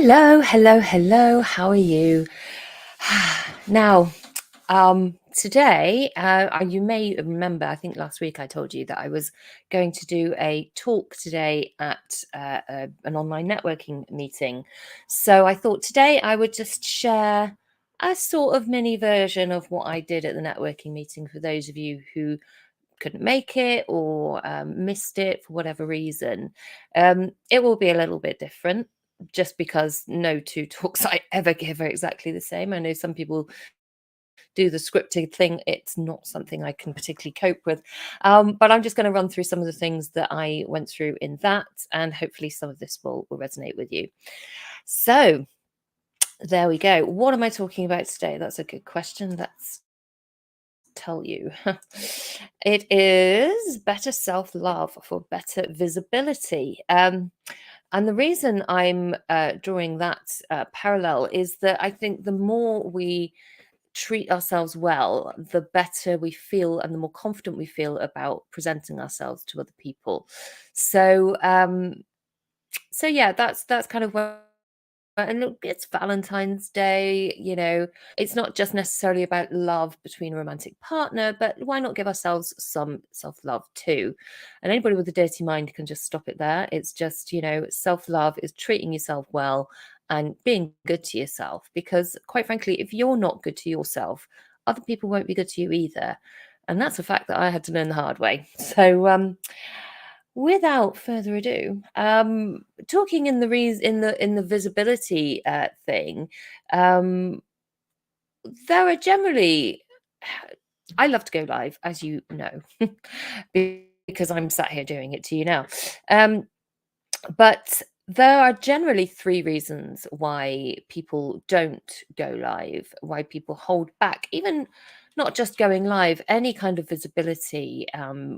Hello, hello, hello. How are you? Now, today, you may remember, I think last week I told you that I was going to do a talk today at an online networking meeting. So I thought today I would just share a sort of mini version of what I did at the networking meeting for those of you who couldn't make it or missed it for whatever reason. It will be a little bit different just because no two talks I ever give are exactly the same. I know some people do the scripted thing. It's not something I can particularly cope with. But I'm just going to run through some of the things that I went through in that, and hopefully some of this will resonate with you. So there we go. What am I talking about today? That's a good question. Let's tell you. It is better self-love for better visibility. And the reason I'm drawing that parallel is that I think the more we treat ourselves well, the better we feel and the more confident we feel about presenting ourselves to other people. So yeah, that's kind of where. And look, it's Valentine's Day, it's not just necessarily about love between a romantic partner, but why not give ourselves some self-love too? And anybody with a dirty mind can just stop it there. It's just, self-love is treating yourself well and being good to yourself. Because quite frankly, if you're not good to yourself, other people won't be good to you either. And that's a fact that I had to learn the hard way. So without further ado, talking in the visibility thing, um, there are generally. I love to go live, as you know, because I'm sat here doing it to you now. But there are generally three reasons why people don't go live, why people hold back, even not just going live, any kind of visibility,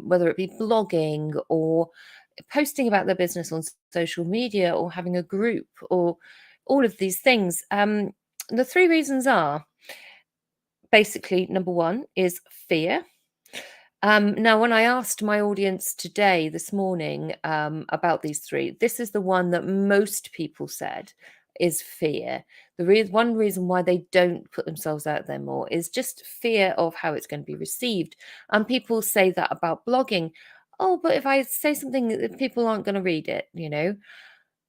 whether it be blogging or posting about their business on social media or having a group or all of these things. The three reasons are basically number one is fear. Now, when I asked my audience today, this morning, about these three, this is the one that most people said is fear. One reason why they don't put themselves out there more is just fear of how it's going to be received. And people say that about blogging. Oh, but if I say something, people aren't going to read it.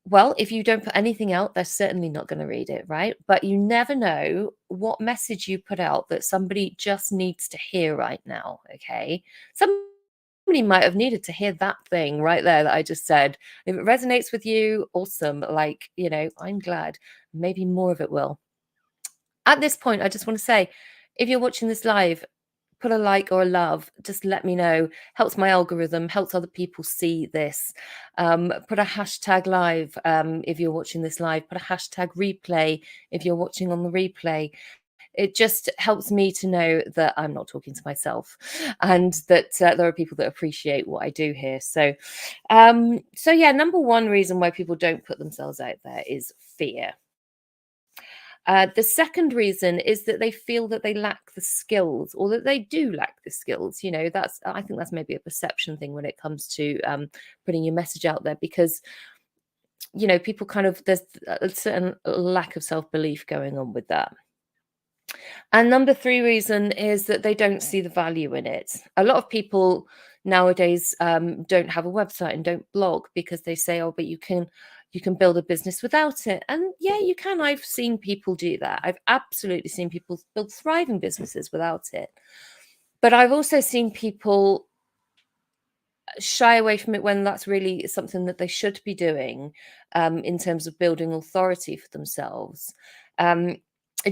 Well, if you don't put anything out, they're certainly not going to read it, right? But you never know what message you put out that somebody just needs to hear right now, okay? Somebody might have needed to hear that thing right there that I just said. If it resonates with you, awesome. I'm glad. Maybe more of it will. At this point, I just want to say, if you're watching this live, put a like or a love. Just let me know. Helps my algorithm, helps other people see this. Put a hashtag live if you're watching this live. Put a hashtag replay if you're watching on the replay. It just helps me to know that I'm not talking to myself and that there are people that appreciate what I do here. So yeah, number one reason why people don't put themselves out there is fear. The second reason is that they feel that they lack the skills, or that they do lack the skills. I think that's maybe a perception thing when it comes to putting your message out there, because people there's a certain lack of self-belief going on with that. And number three reason is that they don't see the value in it. A lot of people nowadays don't have a website and don't blog because they say, oh, but you can build a business without it. And yeah, you can. I've seen people do that. I've absolutely seen people build thriving businesses without it. But I've also seen people shy away from it when that's really something that they should be doing, in terms of building authority for themselves. Um,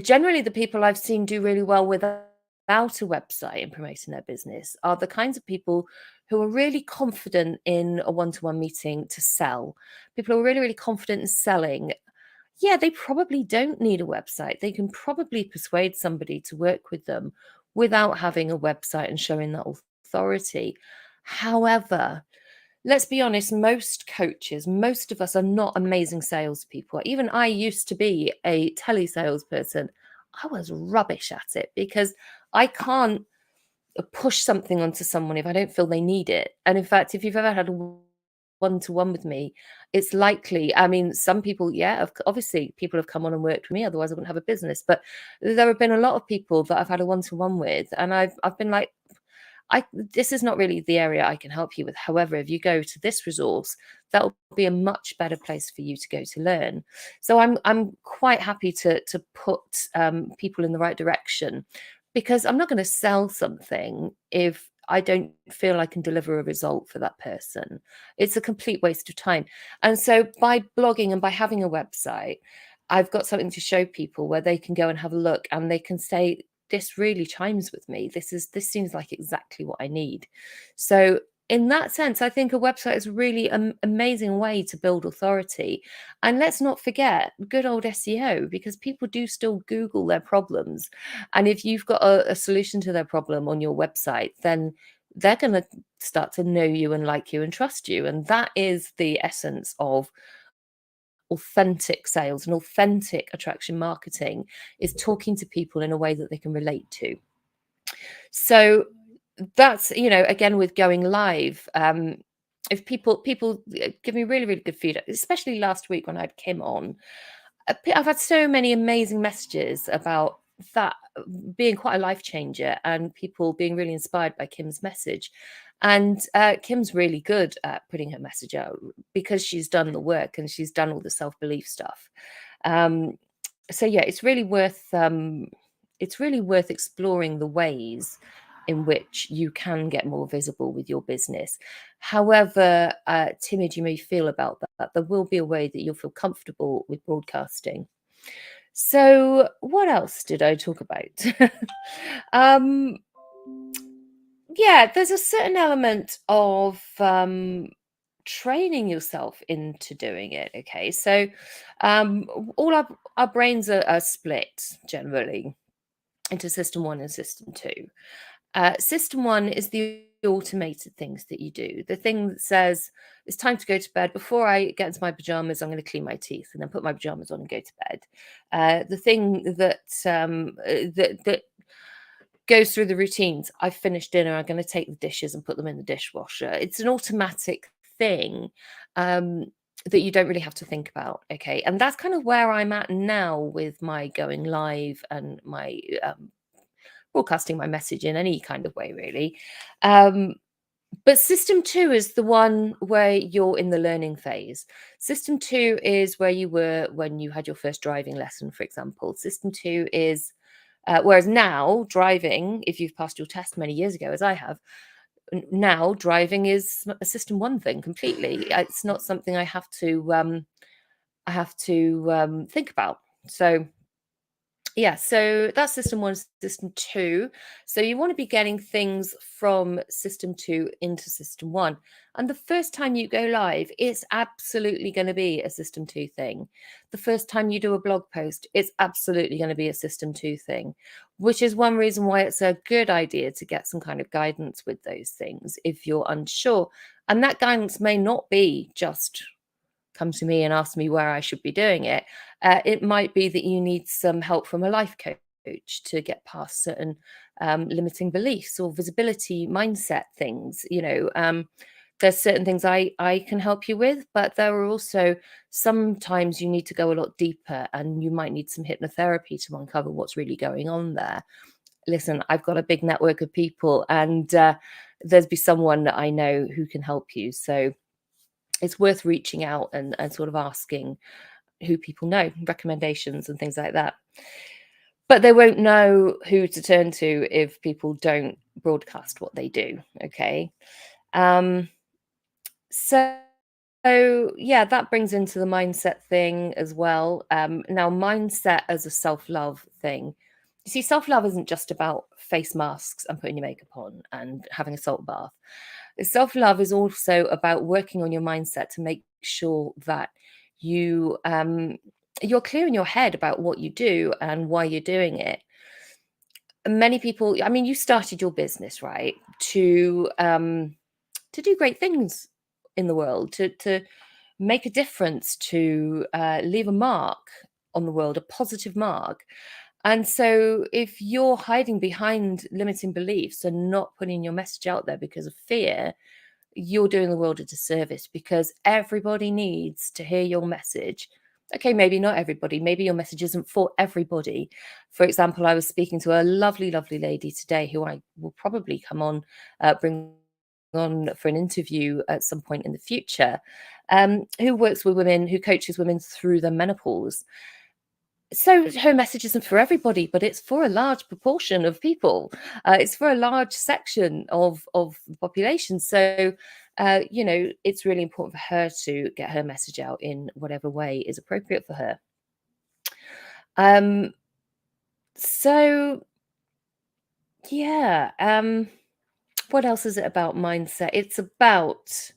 Generally, the people I've seen do really well without a website and promoting their business are the kinds of people who are really confident in a one-to-one meeting to sell. People who are really, really confident in selling. Yeah, they probably don't need a website. They can probably persuade somebody to work with them without having a website and showing that authority. However, let's be honest, most coaches, most of us are not amazing salespeople. Even I used to be a telesalesperson. I was rubbish at it because I can't push something onto someone if I don't feel they need it. And in fact, if you've ever had a one-to-one with me, it's likely, I mean, some people, yeah, obviously people have come on and worked with me, otherwise I wouldn't have a business. But there have been a lot of people that I've had a one-to-one with, and I've been like, this is not really the area I can help you with. However, if you go to this resource, that will be a much better place for you to go to learn. So I'm quite happy to put people in the right direction, because I'm not going to sell something if I don't feel I can deliver a result for that person. It's a complete waste of time. And so by blogging and by having a website, I've got something to show people where they can go and have a look, and they can say, this really chimes with me. This seems like exactly what I need. So in that sense, I think a website is really an amazing way to build authority. And let's not forget good old SEO, because people do still Google their problems. And if you've got a solution to their problem on your website, then they're going to start to know you and like you and trust you. And that is the essence of authentic sales and authentic attraction marketing, is talking to people in a way that they can relate to. So that's, again, with going live, if people give me really, really good feedback, especially last week when I had Kim on. I've had so many amazing messages about that being quite a life changer, and people being really inspired by Kim's message. And Kim's really good at putting her message out, because she's done the work and she's done all the self-belief stuff. Um, so yeah, it's really worth exploring the ways in which you can get more visible with your business. However timid you may feel about that, there will be a way that you'll feel comfortable with broadcasting. So what else did I talk about? um, yeah, there's a certain element of training yourself into doing it. Okay, so all our brains are split generally into system one and system two. System one is the automated things that you do, the thing that says it's time to go to bed. Before I get into my pajamas, I'm going to clean my teeth and then put my pajamas on and go to bed. The thing that goes through the routines. I've finished dinner, I'm going to take the dishes and put them in the dishwasher. It's an automatic thing um, that you don't really have to think about. Okay. And that's kind of where I'm at now with my going live and my broadcasting my message in any kind of way, really. But system two is the one where you're in the learning phase. System two is where you were when you had your first driving lesson, for example. System two is whereas now driving, if you've passed your test many years ago, as I have, now driving is a system one thing completely. It's not something I have to think about. So yeah, so that's system one, system two. So you want to be getting things from system two into system one. And the first time you go live, it's absolutely going to be a system two thing. The first time you do a blog post, it's absolutely going to be a system two thing, which is one reason why it's a good idea to get some kind of guidance with those things if you're unsure. And that guidance may not be just come to me and ask me where I should be doing it. It might be that you need some help from a life coach to get past certain limiting beliefs or visibility mindset things. There's certain things I can help you with, but there are also sometimes you need to go a lot deeper, and you might need some hypnotherapy to uncover what's really going on there. Listen, I've got a big network of people, and there's be someone that I know who can help you. So it's worth reaching out and sort of asking who people know, recommendations and things like that. But they won't know who to turn to if people don't broadcast what they do. Okay. Um, so, yeah, that brings into the mindset thing as well. Now, mindset as a self-love thing. You see, self-love isn't just about face masks and putting your makeup on and having a salt bath. Self-love is also about working on your mindset to make sure that you're clear in your head about what you do and why you're doing it. Many people, I mean, you started your business, right, to do great things in the world, to make a difference, to leave a mark on the world, a positive mark. And so if you're hiding behind limiting beliefs and not putting your message out there because of fear, you're doing the world a disservice, because everybody needs to hear your message. Okay, maybe not everybody, maybe your message isn't for everybody. For example, I was speaking to a lovely, lovely lady today who I will probably come on, bring on for an interview at some point in the future, who works with women, who coaches women through their menopause. So her message isn't for everybody, but it's for a large proportion of people. It's for a large section of the population. So, it's really important for her to get her message out in whatever way is appropriate for her. Um, so yeah. What else is it about mindset? It's about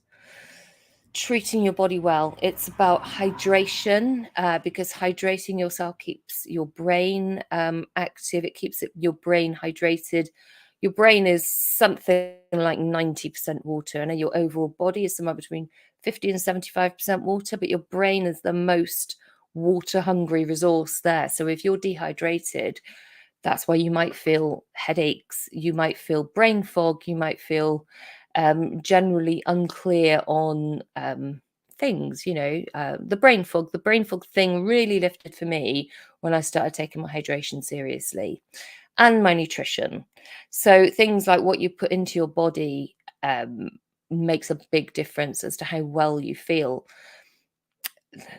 treating your body well. It's about hydration, because hydrating yourself keeps your brain active. It keeps your brain hydrated. Your brain is something like 90% water. I know your overall body is somewhere between 50 and 75% water, but your brain is the most water hungry resource there. So if you're dehydrated, that's why you might feel headaches, you might feel brain fog, you might feel generally unclear on things. The brain fog thing really lifted for me when I started taking my hydration seriously, and my nutrition. So things like what you put into your body makes a big difference as to how well you feel.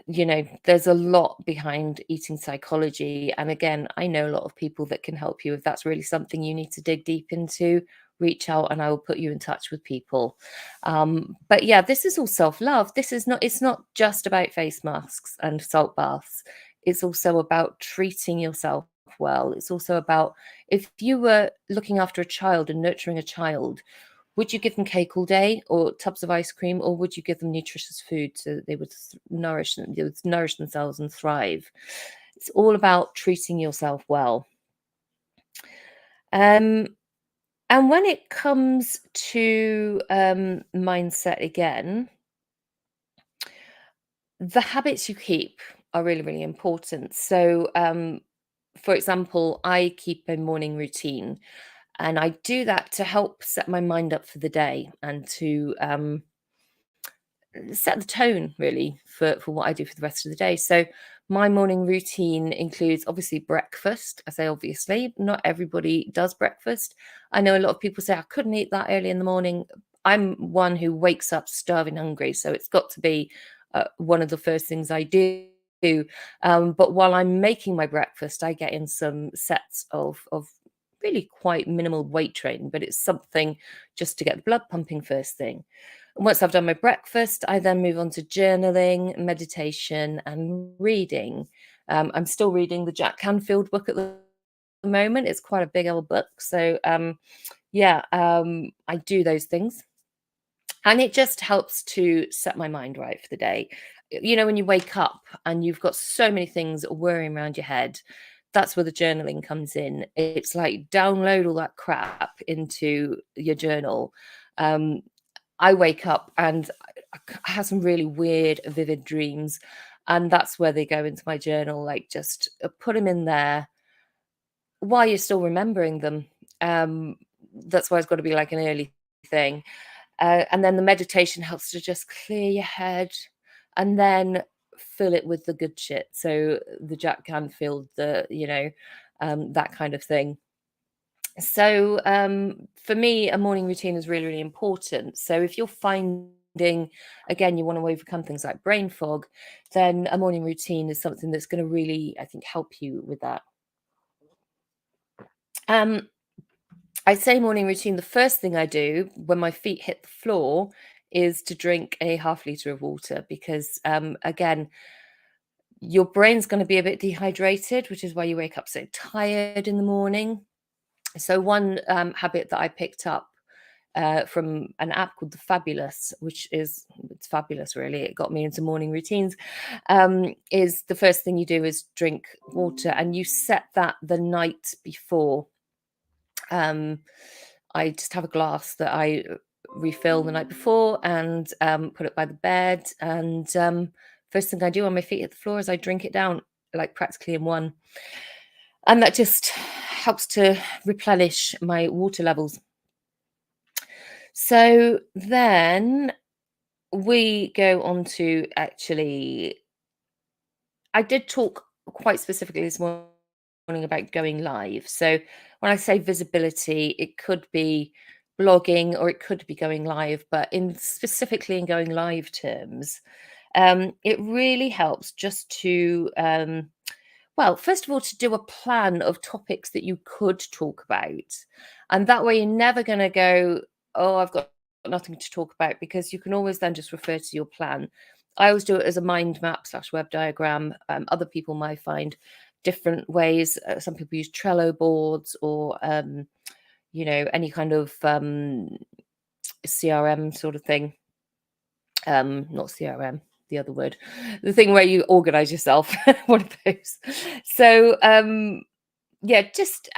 There's a lot behind eating psychology. And again, I know a lot of people that can help you. If that's really something you need to dig deep into, reach out and I will put you in touch with people. But yeah, this is all self-love. It's not just about face masks and salt baths. It's also about treating yourself well. It's also about, if you were looking after a child and nurturing a child, would you give them cake all day or tubs of ice cream, or would you give them nutritious food so that they would nourish themselves and thrive? It's all about treating yourself well. Um, and when it comes to mindset again, the habits you keep are really, really important. So, for example, I keep a morning routine, and I do that to help set my mind up for the day and to set the tone really for what I do for the rest of the day. So my morning routine includes obviously breakfast. I say obviously, not everybody does breakfast. I know a lot of people say I couldn't eat that early in the morning. I'm one who wakes up starving hungry, so it's got to be one of the first things I do. But while I'm making my breakfast, I get in some sets of really quite minimal weight training, but it's something just to get the blood pumping first thing. Once I've done my breakfast, I then move on to journaling, meditation, and reading. I'm still reading the Jack Canfield book at the moment. It's quite a big old book. So, I do those things. And it just helps to set my mind right for the day. When you wake up and you've got so many things whirring around your head, that's where the journaling comes in. It's like download all that crap into your journal. Um, I wake up and I have some really weird, vivid dreams. And that's where they go into my journal. Like, just put them in there while you're still remembering them. Um, that's why it's got to be like an early thing. And then the meditation helps to just clear your head and then fill it with the good shit. So the Jack Canfield, that kind of thing. So for me, a morning routine is really, really important. So if you're finding, again, you want to overcome things like brain fog, then a morning routine is something that's going to really, I think, help you with that. Um, I say morning routine. The first thing I do when my feet hit the floor is to drink a half liter of water, because again, your brain's going to be a bit dehydrated, which is why you wake up so tired in the morning. So one habit that I picked up from an app called The Fabulous, it's fabulous, really. It got me into morning routines. Is the first thing you do is drink water, and you set that the night before. I just have a glass that I refill the night before and put it by the bed. And first thing I do when my feet hit the floor is I drink it down, like practically in one. And that just helps to replenish my water levels. So then we go on to actually, I did talk quite specifically this morning about going live. So when I say visibility, it could be blogging or it could be going live, but in specifically in going live terms, it really helps just to well, first of all, to do a plan of topics that you could talk about. And that way, you're never going to go, oh, I've got nothing to talk about, because you can always then just refer to your plan. I always do it as a mind map slash web diagram. Other people might find different ways. Some people use Trello boards or, any kind of CRM sort of thing. Not CRM, the other word, the thing where you organize yourself, one of those. So yeah, just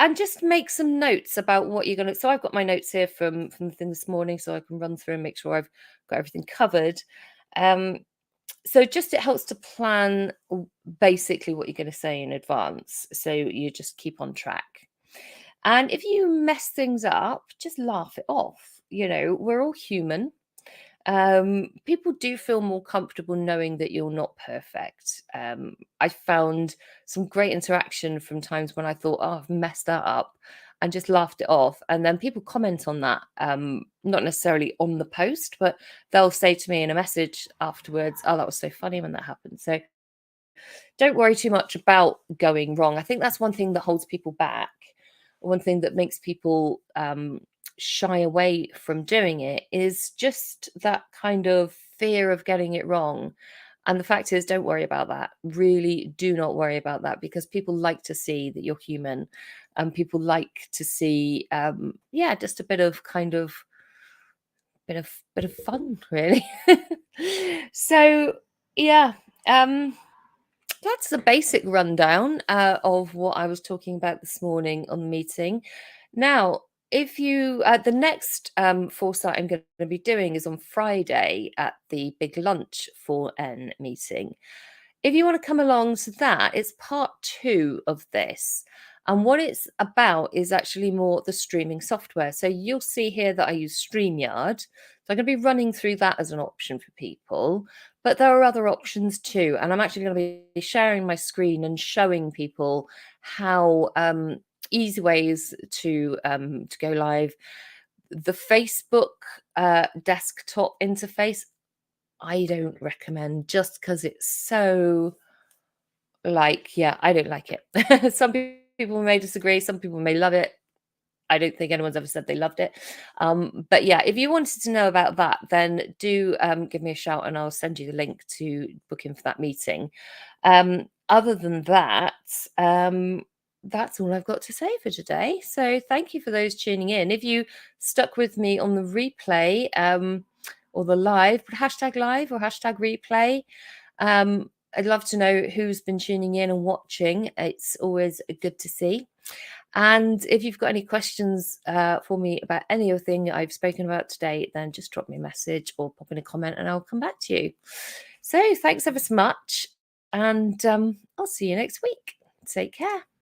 make some notes about what you're gonna. So I've got my notes here from the thing this morning, so I can run through and make sure I've got everything covered. um so just it helps to plan basically what you're going to say in advance, so you just keep on track. And if you mess things up, just laugh it off. We're all human. People do feel more comfortable knowing that you're not perfect. I found some great interaction from times when I thought, oh, I've messed that up, and just laughed it off. And then people comment on that, not necessarily on the post, but they'll say to me in a message afterwards, oh, that was so funny when that happened. So don't worry too much about going wrong. I think that's one thing that holds people back. One thing that makes people shy away from doing it is just that kind of fear of getting it wrong. And the fact is, don't worry about that. Really do not worry about that, because people like to see that you're human, and people like to see, yeah, just a bit of kind of bit of fun, really. So yeah, um, that's the basic rundown of what I was talking about this morning on the meeting. Now, if you, the next foresight I'm going to be doing is on Friday at the big lunch for N meeting. If you want to come along to that, it's part two of this. And what it's about is actually more the streaming software. So you'll see here that I use StreamYard. So I'm going to be running through that as an option for people. But there are other options too. And I'm actually going to be sharing my screen and showing people how easy ways to go live. The Facebook desktop interface, I don't recommend, just because it's so, like, yeah, I don't like it. Some people may disagree, some people may love it. I don't think anyone's ever said they loved it. But yeah, if you wanted to know about that, then do give me a shout and I'll send you the link to book in for that meeting. Other than that, that's all I've got to say for today. So thank you for those tuning in. If you stuck with me on the replay, or the live, hashtag live or hashtag replay, I'd love to know who's been tuning in and watching. It's always good to see. And if you've got any questions for me about any other thing I've spoken about today, then just drop me a message or pop in a comment and I'll come back to you. So thanks ever so much. And I'll see you next week. Take care.